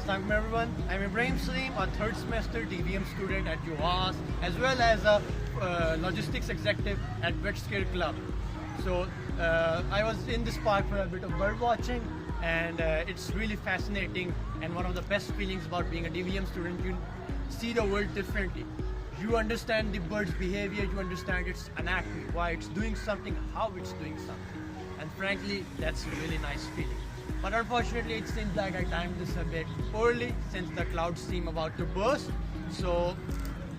Assalamualaikum everyone. I'm Ibrahim Salim, a third semester DVM student at UAS, as well as a logistics executive at Vetskare Club. So I was in this park for a bit of bird watching, and it's really fascinating. And one of the best feelings about being a DVM student, you see the world differently. You understand the bird's behavior, you understand its anatomy, why it's doing something, how it's doing something. And frankly, that's a really nice feeling. But unfortunately, it seems like I timed this a bit poorly since the clouds seem about to burst. So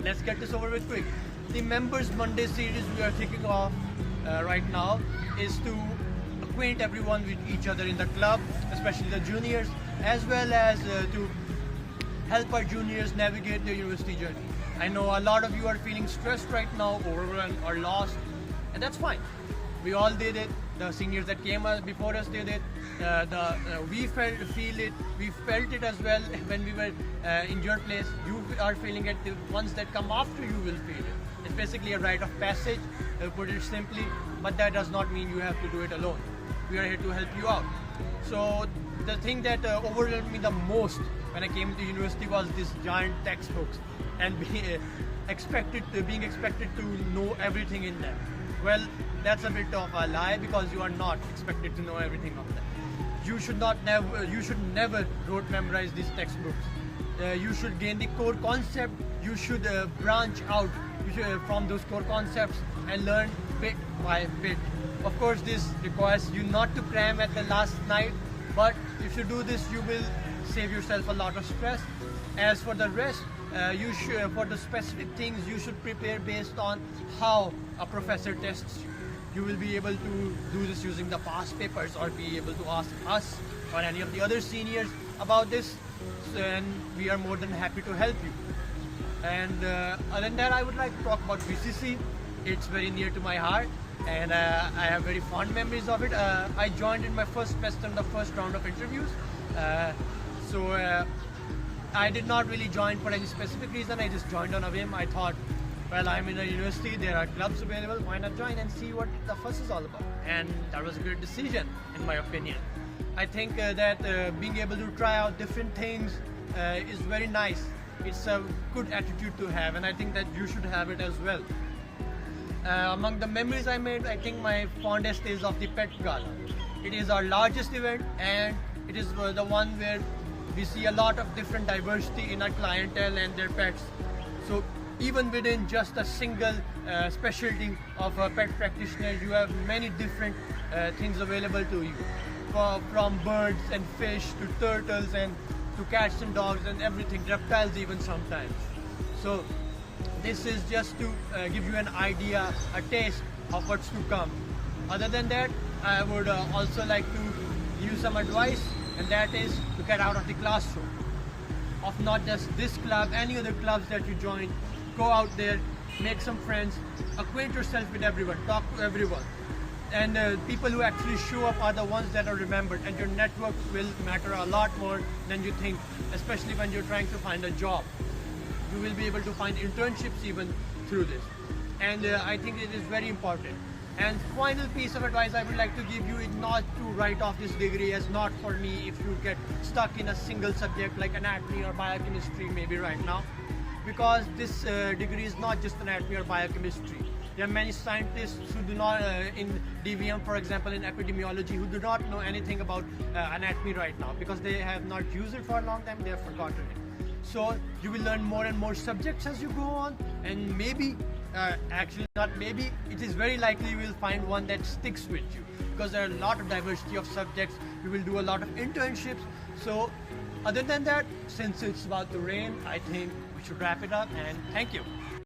let's get this over with quick. The Members Monday series we are kicking off right now is to acquaint everyone with each other in the club, especially the juniors, as well as to help our juniors navigate their university journey. I know a lot of you are feeling stressed right now, overwhelmed or lost, and that's fine. We all did it. The seniors that came before us did it. We felt it as well when we were in your place. You are feeling it. The ones that come after you will feel it. It's basically a rite of passage, put it simply. But that does not mean you have to do it alone. We are here to help you out. So the thing that overwhelmed me the most when I came to university was these giant textbooks and being expected to know everything in them. Well, that's a bit of a lie, because you are not expected to know everything of them. You should never rote memorize these textbooks. You should gain the core concept. You should branch out from those core concepts and learn bit by bit. Of course, this requires you not to cram at the last night, but if you do this, you will save yourself a lot of stress. As for the rest, for the specific things, you should prepare based on how a professor tests you. You will be able to do this using the past papers, or be able to ask us or any of the other seniors about this, and we are more than happy to help you. And other than that, I would like to talk about VCC. It's very near to my heart, and I have very fond memories of it. I joined in my first semester in the first round of interviews. I did not really join for any specific reason. I just joined on a whim. I thought, well, I'm in a university, there are clubs available, why not join and see what the fuss is all about? And that was a good decision, in my opinion. I think that being able to try out different things is very nice. It's a good attitude to have, and I think that you should have it as well. Among the memories I made, I think my fondest is of the Pet Gala. It is our largest event, and it is the one where we see a lot of different diversity in our clientele and their pets. So even within just a single specialty of a pet practitioner, you have many different things available to you. From birds and fish to turtles and to cats and dogs and everything, reptiles even sometimes. So this is just to give you an idea, a taste of what's to come. Other than that, I would also like to give you some advice, and that is to get out of the classroom. Of not just this club, any other clubs that you join, go out there, make some friends, acquaint yourself with everyone, talk to everyone. And people who actually show up are the ones that are remembered, and your network will matter a lot more than you think, especially when you're trying to find a job. You will be able to find internships even through this. And I think it is very important. And final piece of advice I would like to give you is not to write off this degree as not for me if you get stuck in a single subject like anatomy or biochemistry maybe right now. Because this degree is not just anatomy or biochemistry. There are many scientists who do not, in DVM for example, in epidemiology, who do not know anything about anatomy right now because they have not used it for a long time, they have forgotten it. So you will learn more and more subjects as you go on, and maybe, actually not maybe, it is very likely you will find one that sticks with you, because there are a lot of diversity of subjects. You will do a lot of internships. So other than that, since it's about to rain, I think we should wrap it up, and thank you.